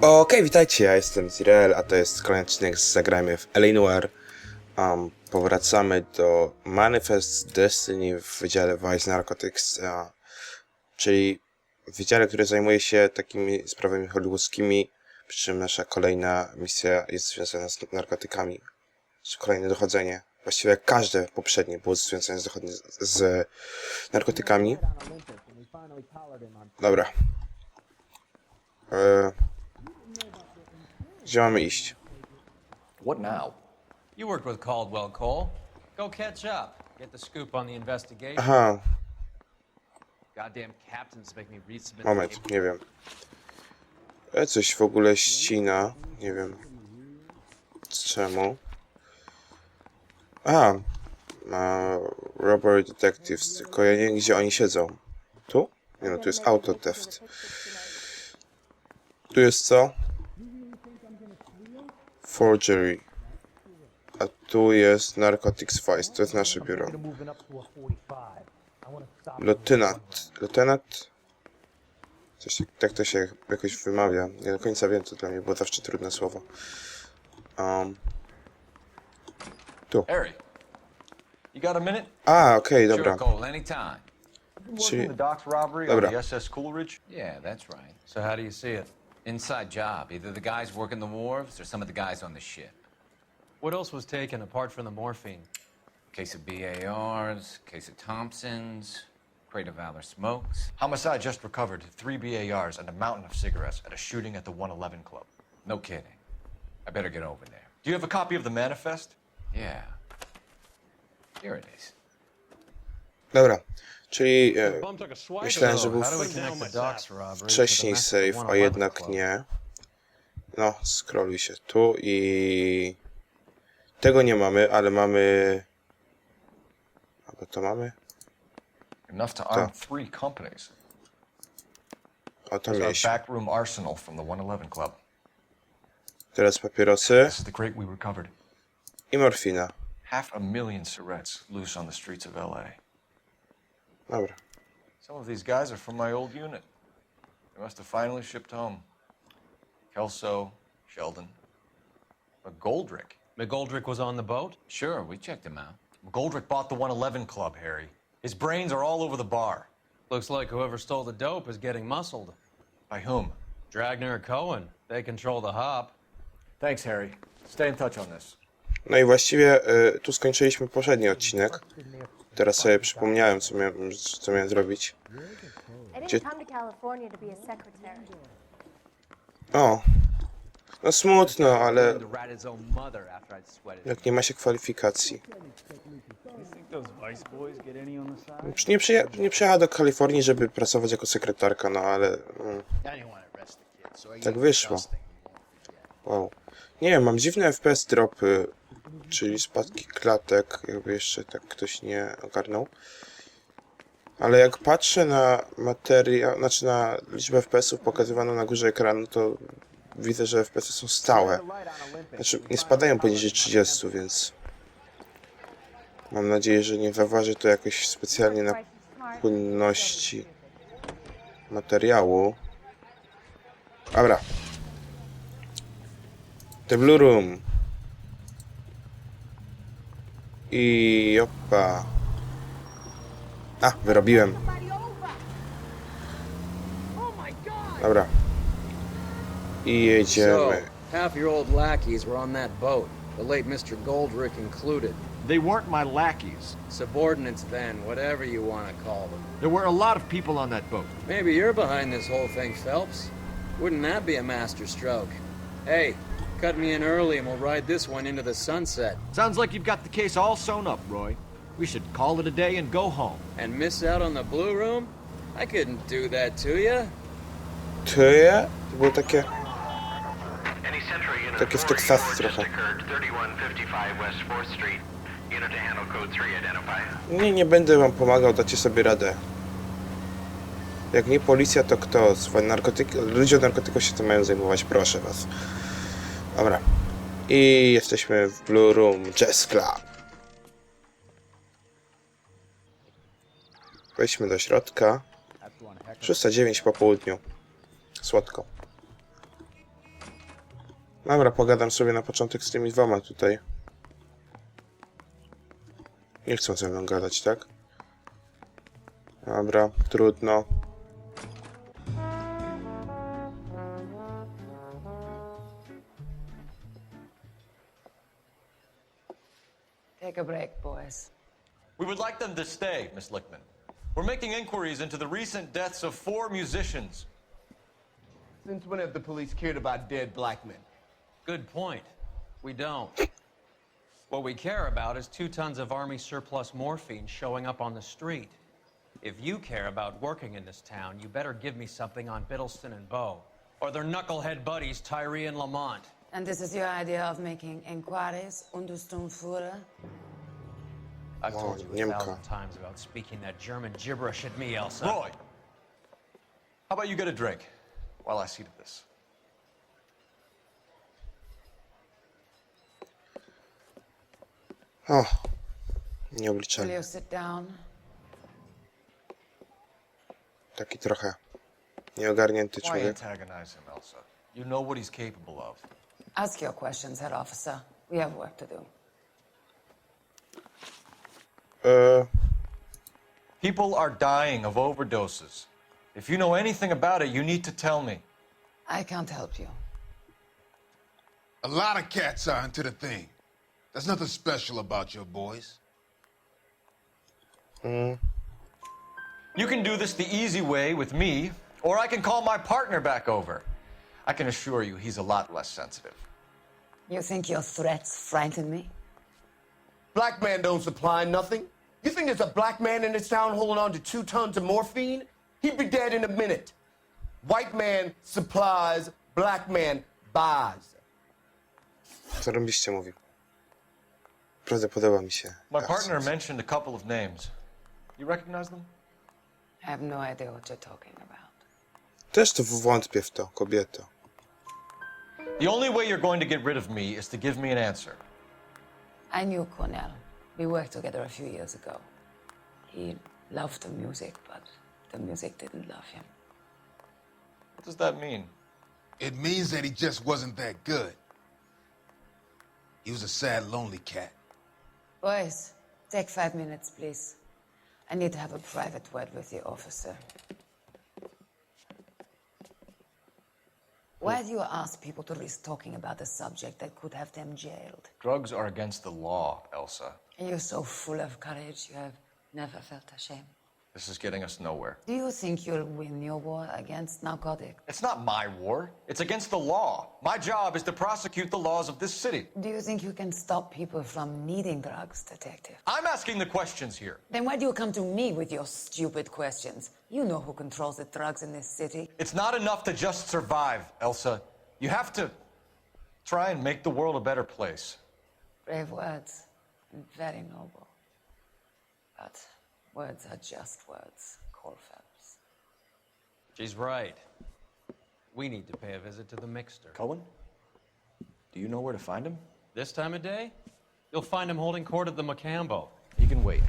Okej, witajcie, ja jestem Zirael, a to jest kolejny odcinek z Zagrajmy w Noire. Powracamy do Manifest Destiny w Wydziale Vice Narcotics, czyli w wydziale, który zajmuje się takimi sprawami hollywoodzkimi, przy czym nasza kolejna misja jest związana z narkotykami, czy kolejne dochodzenie. Właściwie jak każde poprzednie było związane z narkotykami. Dobra. Gdzie mamy iść? What now? You worked with Caldwell, Cole. Go catch up. Get the scoop on the investigation. Aha, Goddamn captains make me resubmit. moment, nie wiem. Coś w ogóle ścina, nie wiem czemu. Aha, Robbery Detectives, tylko ja nie wiem, gdzie oni siedzą. Tu? Nie no, tu jest auto theft. Tu jest co? Forgery. A tu jest Narcotics Vice, to jest nasze biuro. Lieutenant? Coś tak to się jakoś wymawia. Nie do końca wiem, to dla mnie było zawsze trudne słowo. Tu. Harry, you got a minute? A, okej, dobra. Sure, Cole, anytime. Czyli... The docks robbery Dobra. on the SS Coolidge? Yeah, that's right. So how do you see it? Inside job. Either the guys working the wharves or some of the guys on the ship. What else was taken apart from the morphine? Case of BARs, case of Thompsons, crate of Valor smokes. Homicide just recovered 3 BARs and a mountain of cigarettes at a shooting at the 111 Club. No kidding. I better get over there. Do you have a copy of the manifest? Yeah. Here it is. Dobra. Czyli myślałem, że So, był how do we connect the docks robbery wcześniej to the mess at the save, a 111 jednak club? nie. No, scrolluj się tu i... Tego nie mamy, ale mamy... Albo to mamy? Enough to arm 3 companies. O, to There's our mieliśmy. backroom arsenal from the 111 Club. Teraz papierosy This is the crate we recovered. i morfina. 500,000 cigarettes loose on the streets of LA. Dobra. Some of these guys are from my old unit. They must have finally shipped home. Kelso, Sheldon, McGoldrick. McGoldrick was on the boat? Sure, we checked him out. McGoldrick bought the 111 Club, Harry. His brains are all over the bar. Looks like whoever stole the dope is getting muscled. By whom? Dragner or Cohen. They control the hop. Thanks, Harry. Stay in touch on this. No i właściwie tu skończyliśmy poprzedni odcinek. Teraz sobie przypomniałem, co miałem zrobić. Gdzie... O! No smutno, ale... Jak nie ma się kwalifikacji. Nie przyjechała do Kalifornii, żeby pracować jako sekretarka, no ale... tak wyszło. Wow. Nie wiem, mam dziwne FPS dropy, czyli spadki klatek, jakby jeszcze tak ktoś nie ogarnął. Ale jak patrzę na materiał, znaczy na liczbę FPS-ów pokazywaną na górze ekranu, to widzę, że FPS-y są stałe. Znaczy nie spadają poniżej 30, więc mam nadzieję, że nie zaważy to jakoś specjalnie na płynności materiału. Dobra. The Blue Room. I opa. A, wyrobiłem. Dobra. I jedziemy. So, half your old lackeys were on that boat, the late Mr. Goldrick included. They weren't my lackeys. Subordinates then, whatever you want to call them. There were a lot of people on that boat. Maybe you're behind this whole thing, Phelps. Wouldn't that be a master stroke? Hey, cut me in early and we'll ride this one into the sunset. Sounds like you've got the case all sewn up, Roy. We should call it a day and go home. And miss out on the blue room? I couldn't do that to you. Ty? To było takie w Teksasie trochę. Nie będę wam pomagał, dacie sobie radę. Jak nie policja, to kto? Ludzie od narkotyków się tym mają zajmować, proszę was. Dobra. I jesteśmy w Blue Room Jazz Club. Wejdźmy do środka. 6:09 po południu. Słodko. Dobra, pogadam sobie na początek z tymi dwoma tutaj. Nie chcą ze mną gadać, tak? Dobra, trudno. Take a break, boys. We would like them to stay, Miss Lickman. We're making inquiries into the recent deaths of 4 musicians. Since when have the police cared about dead black men? Good point. We don't. What we care about is 2 tons of Army surplus morphine showing up on the street. If you care about working in this town, you better give me something on Biddleston and Bow, or their knucklehead buddies Tyree and Lamont. And this is your idea of making inquiries, Untersturmführer? I've Wow, told you a Niemka. 1,000 times about speaking that German gibberish at me, Elsa. Roy! How about you get a drink while I see to this? O, Will nieobliczalny. you sit down? Taki trochę nieogarnięty Why człowiek. antagonize him, Elsa? You know what he's capable of. Ask your questions, Herr Officer. We have work to do. People are dying of overdoses. If you know anything about it, you need to tell me. I can't help you. A lot of cats are into the thing. There's nothing special about your boys. You can do this the easy way with me, or I can call my partner back over. I can assure you he's a lot less sensitive. You think your threats frighten me? Black man don't supply nothing. You think there's a black man in this town holding on to 2 tons of morphine? He'd be dead in a minute. White man supplies, black man buys. Co robiście, mówi. Naprawdę podoba mi się. My partner mentioned a couple of names. You recognize them? I have no idea what you're talking about. Też to wątpię w to, kobieto. The only way you're going to get rid of me is to give me an answer. I knew Cornell. We worked together a few years ago. He loved the music, but the music didn't love him. What does that mean? It means that he just wasn't that good. He was a sad, lonely cat. Boys, take 5 minutes, please. I need to have a private word with the officer. Why do you ask people to risk talking about a subject that could have them jailed? Drugs are against the law, Elsa. And you're so full of courage, you have never felt ashamed. This is getting us nowhere. Do you think you'll win your war against narcotics? It's not my war. It's against the law. My job is to prosecute the laws of this city. Do you think you can stop people from needing drugs, detective? I'm asking the questions here. Then why do you come to me with your stupid questions? You know who controls the drugs in this city. It's not enough to just survive, Elsa. You have to try and make the world a better place. Brave words, and very noble. But words are just words, Cole Phelps. She's right. We need to pay a visit to the mixer. Cohen? Do you know where to find him? This time of day, you'll find him holding court at the Macambo. He can wait.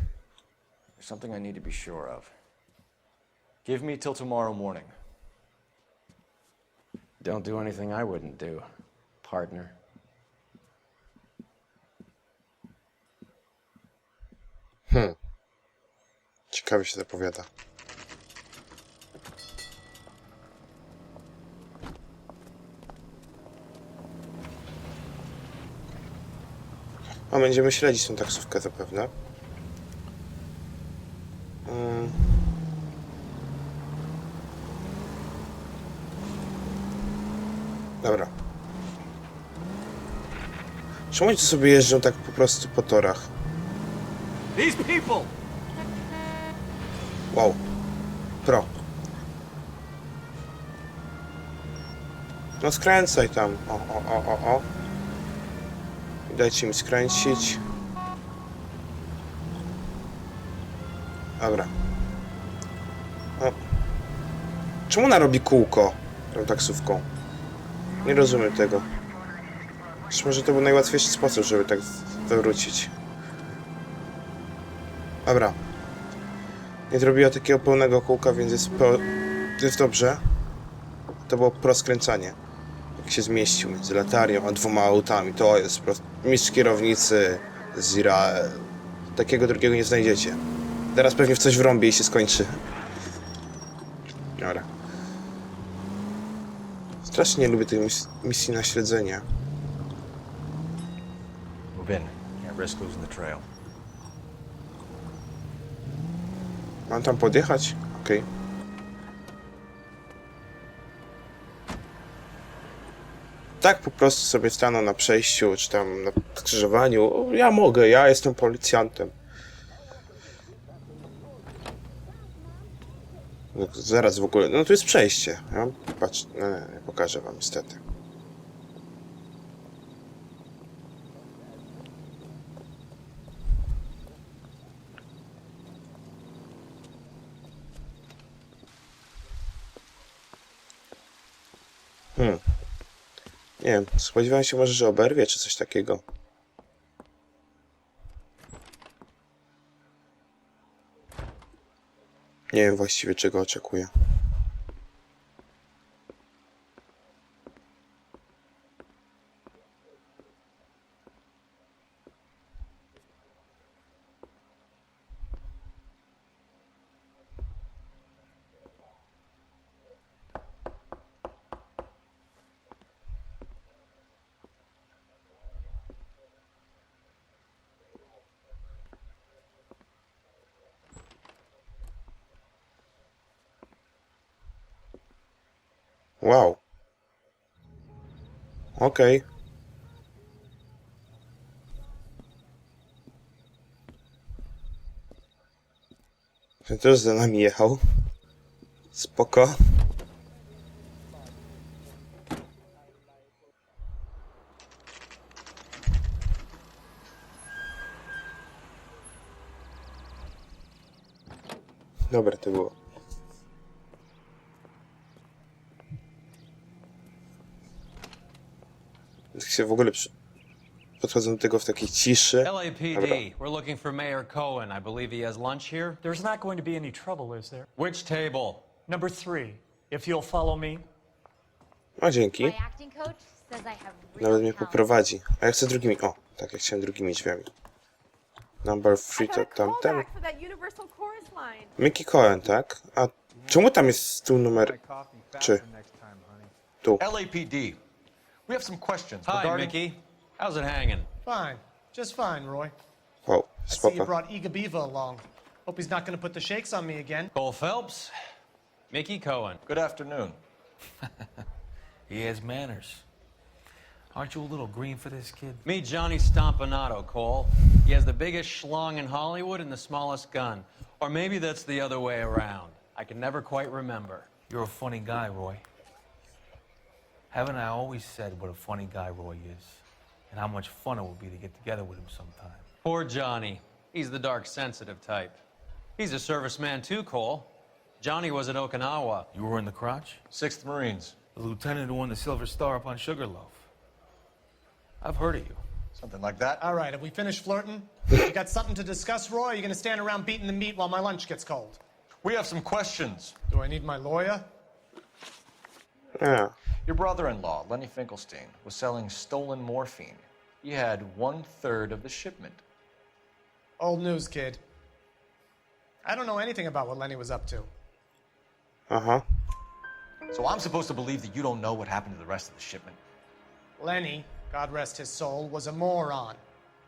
There's something I need to be sure of. Give me till tomorrow morning. Don't do anything I wouldn't do, partner. Ciekawie się zapowiada. A będziemy śledzić tą taksówkę zapewne. Dobra. Czemu oni tu sobie jeżdżą tak po prostu po torach? These people! Wow. Pro. No skręcaj tam. O. Dajcie mi skręcić. Dobra. O. Czemu ona robi kółko tą taksówką? Nie rozumiem tego. Zresztą może to był najłatwiejszy sposób, żeby tak wywrócić. Dobra. Nie zrobiła takiego pełnego kółka, więc jest dobrze. To było proskręcanie. Jak się zmieścił między latarią a 2 autami. To jest po prostu mistrz kierownicy Zirael. Takiego drugiego nie znajdziecie. Teraz pewnie w coś wrąbie i się skończy. Dobra. Strasznie nie lubię tej misji na śledzenie. Move in. Can't risk losing the trail. Mam tam podjechać? Okej. Tak po prostu sobie stanę na przejściu, czy tam na skrzyżowaniu. Ja mogę, ja jestem policjantem. No, zaraz w ogóle, no tu jest przejście. Ja, patrz, nie pokażę wam niestety. Nie wiem, spodziewałem się może, że oberwie, czy coś takiego. Nie wiem właściwie, czego oczekuję. Wow. Okej. Ten też za nami jechał. Spoko. Dobre to było. Tak się w ogóle podchodzą do tego w takiej ciszy. LAPD, we're looking for Mayor Cohen. I believe he has lunch here. There's not going to be any trouble, is there? Which table? Number 3, if you'll follow me. O, dzięki. My acting coach says I have real Nawet mnie talent. poprowadzi. A ja chcę drugimi... O, tak, ja chciałem drugimi drzwiami. Number 3 to tamten. Mickey Cohen, tak? A czemu tam jest stół numer 3? Tu. LAPD. We have some questions Hi, regarding... Mickey. How's it hanging? Fine. Just fine, Roy. Wow, I see you spoko. brought Iga Beaver along. Hope he's not going to put the shakes on me again. Cole Phelps, Mickey Cohen. Good afternoon. He has manners. Aren't you a little green for this kid? Meet Johnny Stompanato, Cole. He has the biggest schlong in Hollywood and the smallest gun. Or maybe that's the other way around. I can never quite remember. You're a funny guy, Roy. Haven't I always said what a funny guy Roy is? And how much fun it would be to get together with him sometime. Poor Johnny. He's the dark, sensitive type. He's a serviceman too, Cole. Johnny was at Okinawa. You were in the crotch? 6th Marines. The lieutenant who won the Silver Star up on Sugarloaf. I've heard of you. Something like that. All right, have we finished flirting? You got something to discuss, Roy? Or are you going to stand around beating the meat while my lunch gets cold? We have some questions. Do I need my lawyer? A, Your brother-in-law, Lenny Finkelstein, was selling stolen morphine. He had 1/3 of the shipment. Old news, kid. I don't know anything about what Lenny was up to. aha. So I'm supposed to believe that you don't know what happened to the rest of the shipment? Lenny, God rest his soul, was a moron.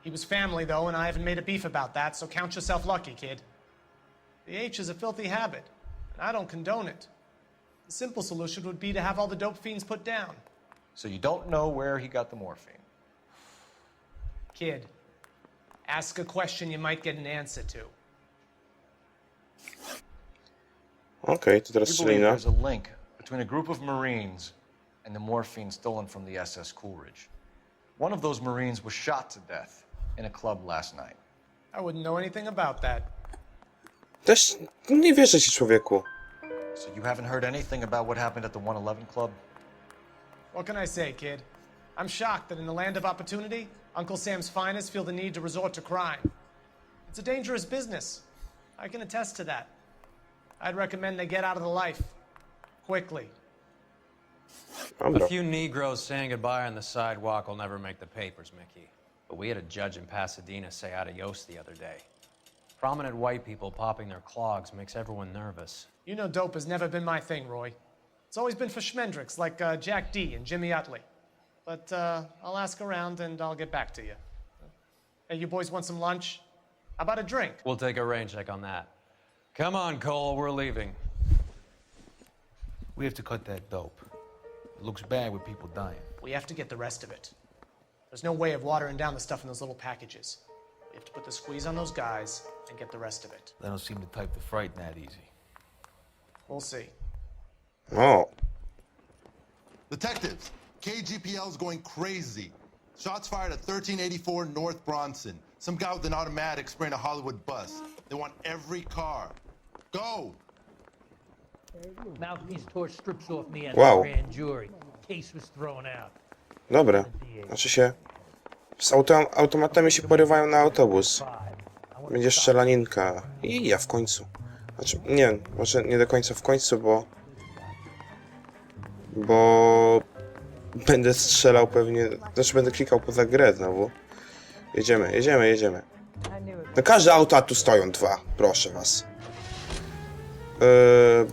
He was family, though, and I haven't made a beef about that, so count yourself lucky, kid. The H is a filthy habit, and I don't condone it. The simple solution would be to have all the dope fiends put down. So you don't know where he got the morphine? Kid, ask a question you might get an answer to. Okej, to teraz We believe Selina. there's a link between a group of Marines and the morphine stolen from the SS Coolidge. One of those Marines was shot to death in a club last night. I wouldn't know anything about that. Też nie wierzę ci, człowieku. So you haven't heard anything about what happened at the 111 Club? What can I say, kid? I'm shocked that in the land of opportunity, Uncle Sam's finest feel the need to resort to crime. It's a dangerous business. I can attest to that. I'd recommend they get out of the life. Quickly. Dobra. A few Negroes saying goodbye on the sidewalk will never make the papers, Mickey. But we had a judge in Pasadena say adios the other day. Prominent white people popping their clogs makes everyone nervous. You know dope has never been my thing, Roy. It's always been for schmendricks like Jack D. and Jimmy Utley. But I'll ask around and I'll get back to you. Hey, you boys want some lunch? How about a drink? We'll take a rain check on that. Come on, Cole, we're leaving. We have to cut that dope. It looks bad with people dying. We have to get the rest of it. There's no way of watering down the stuff in those little packages. We have to put the squeeze on those guys and get the rest of it. They don't seem the type to frighten that easy. We'll see. O, Detectives, KGPL's going crazy. Shots fired at 1384 North Bronson. Some guy with an automatic spraying a Hollywood bus. They want every car. Go! Mouthpiece tore strips off me at Wow. the grand jury. Case was thrown out. dobra. Znaczy się... Z automatami się porywają na autobus. Będzie strzelaninka. I ja w końcu. Znaczy, nie, może nie do końca w końcu, bo będę strzelał pewnie... Znaczy będę klikał poza grę znowu. Jedziemy, jedziemy, jedziemy. No każde auta tu stoją dwa, proszę was.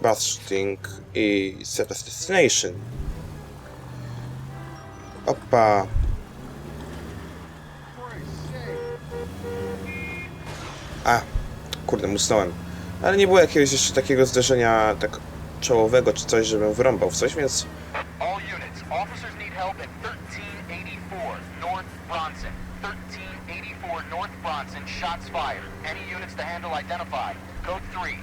Busting i set destination. Opa. A, kurde, musnąłem. Ale nie było jakiegoś jeszcze takiego zderzenia tak czołowego czy coś, żebym wrąbał w coś, więc... All units, officers need help at 1384 North Bronson. 1384 North Bronson, shots fired. Any units to handle identified. Code 3.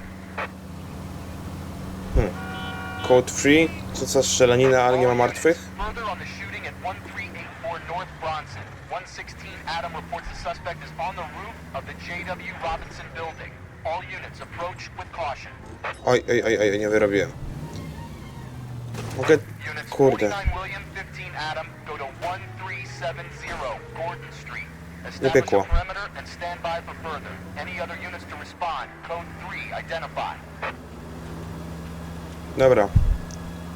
Code 3? Co za strzelanina, ale nie ma martwych? Further on the shooting at 1384 North Bronson. 116 Adam reports the suspect is on the roof of the J.W. Robinson building. All units approach with caution. Oj, oj, oj, oj, nie wyrobiłem. Mogę... Kurde. 49 William 15 Adam, go to 1370 Gordon Street. Nie Establish pykło. a perimeter and stand by for further. Any other units to respond. Code 3, identify. Dobra.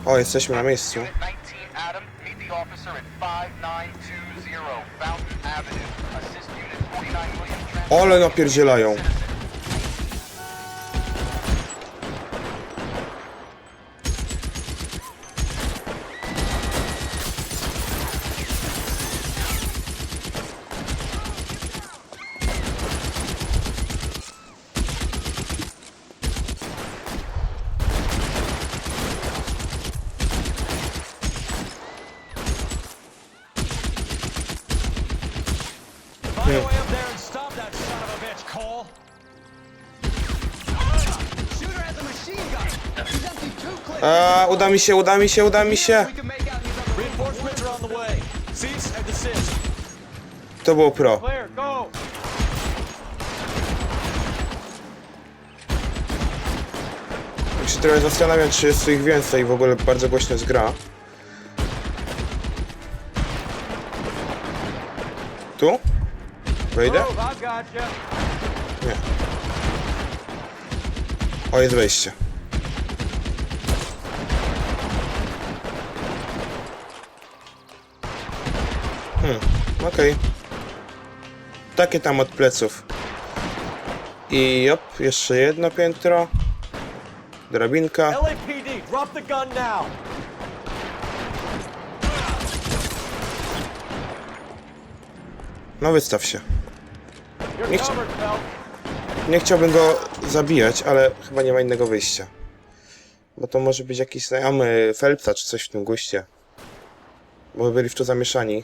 O, jesteśmy na miejscu. Unit 19 Adam, meet the officer at 5920 Fountain Avenue. Assist unit 49 William. Ole napierdzielają. Find a way up there and stop that son of a bitch, Cole. Shooter has a machine gun. He's emptied 2 clips. A, uda mi się, uda mi się, uda mi się. Reinforcements are on the way. Cease and desist. To było pro. Clear, go. Tak się trochę zastanawiam, czy jest ich więcej, w ogóle bardzo głośno jest gra. Tu? Wejdę? Nie. O, jest wejście. Okej. Takie tam od pleców. I jop, jeszcze jedno piętro. Drabinka. LAPD, drop the gun now. No wystaw się. Nie chciałbym go zabijać, ale chyba nie ma innego wyjścia. Bo to może być jakiś znajomy Phelpsa czy coś w tym guście. Bo byli w to zamieszani.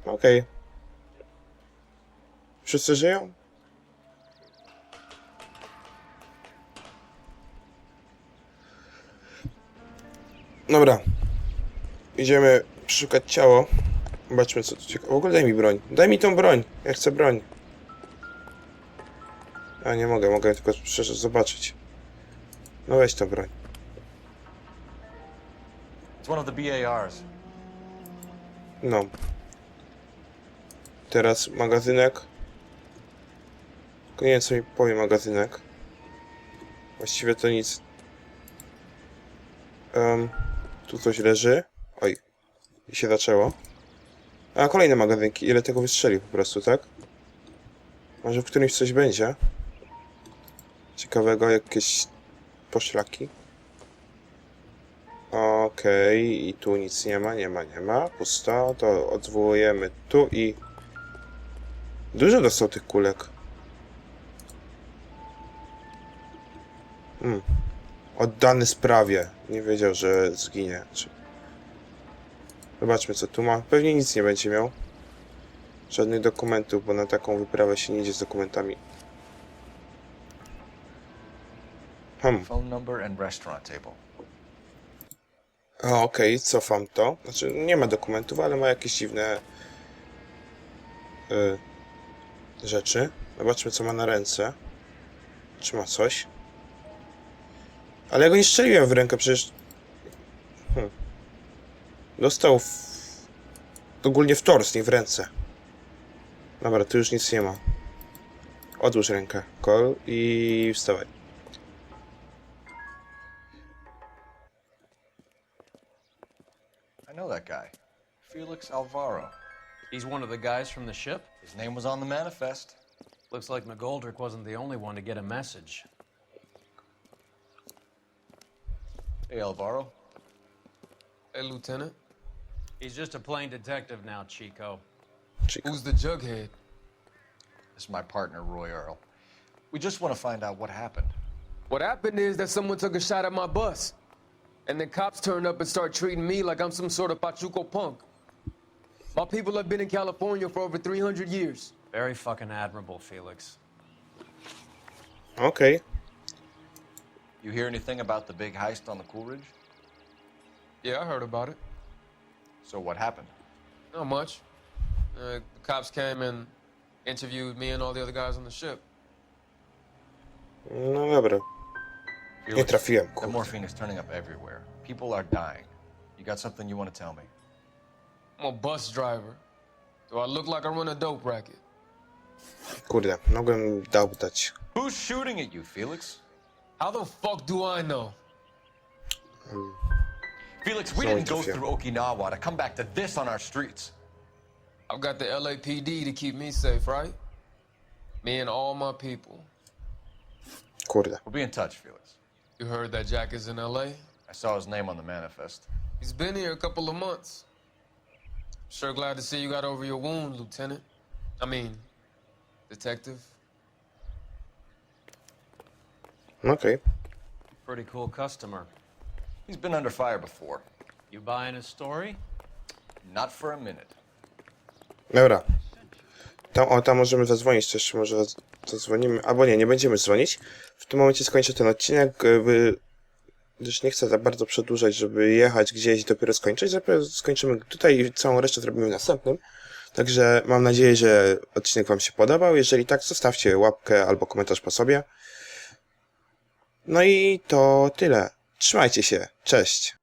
Okej. Wszyscy żyją? Dobra. Idziemy szukać ciało. Zobaczmy co tu ciekawe. W ogóle daj mi broń. Daj mi tą broń. Ja chcę broń. A nie mogę, mogę tylko przecież zobaczyć. No weź tą broń. It's one of the BARs. No. Teraz magazynek. Tylko nie wiem co mi powie magazynek. Właściwie to nic. Tu coś leży. Oj. I się zaczęło. A, kolejne magazynki. Ile tego wystrzeli po prostu, tak? Może w którymś coś będzie. Ciekawego, jakieś poszlaki. Okej, i tu nic nie ma, nie ma. Pusto. To odwołujemy tu i... Dużo dostał tych kulek. Oddany sprawie. Nie wiedział, że zginie. Zobaczmy, co tu ma. Pewnie nic nie będzie miał. Żadnych dokumentów, bo na taką wyprawę się nie idzie z dokumentami. Phone number and restaurant table. Okej, cofam to. Znaczy, nie ma dokumentów, ale ma jakieś dziwne rzeczy. Zobaczmy, co ma na ręce. Czy ma coś? Ale ja go nie strzeliłem w rękę, przecież... Dostał ogólnie w tors, nie w ręce. Dobra, tu już nic nie ma. Odłóż rękę, Cole, i wstawaj. I know that guy. Felix Alvaro. He's one of the guys from the ship? His name was on the manifest. Looks like McGoldrick wasn't the only one to get a message. Hey, Alvaro. Hey, Lieutenant. He's just a plain detective now, Chico. Who's the jughead? This is my partner, Roy Earl. We just want to find out what happened. What happened is that someone took a shot at my bus. And then cops turned up and start treating me like I'm some sort of Pachuco punk. My people have been in California for over 300 years. Very fucking admirable, Felix. Okay. You hear anything about the big heist on the Coolidge? Yeah, I heard about it. So what happened? Not much. The cops came and interviewed me and all the other guys on the ship. No dobra. Nie trafiłem, The kurde. morphine is turning up everywhere. People are dying. You got something you want to tell me? I'm a bus driver. Do I look like I run a dope racket? Kurde, mogłem dać. Who's shooting at you, Felix? How the fuck do I know? Felix, we didn't go through Okinawa to come back to this on our streets. I've got the LAPD to keep me safe, right? Me and all my people. Kurde. We'll be in touch, Felix. You heard that Jack is in LA? I saw his name on the manifest. He's been here a couple of months. Sure glad to see you got over your wound, Lieutenant. I mean, Detective. Okay. Pretty cool customer. He's been under fire before. You buying his story? Not for a minute. Dobra. Tam możemy zadzwonić też, może zadzwonimy, albo nie będziemy dzwonić. W tym momencie skończę ten odcinek, gdyż nie chcę za bardzo przedłużać, żeby jechać gdzieś i dopiero skończyć. Skończymy tutaj i całą resztę zrobimy w następnym. Także mam nadzieję, że odcinek wam się podobał. Jeżeli tak, zostawcie łapkę albo komentarz po sobie. No i to tyle. Trzymajcie się. Cześć.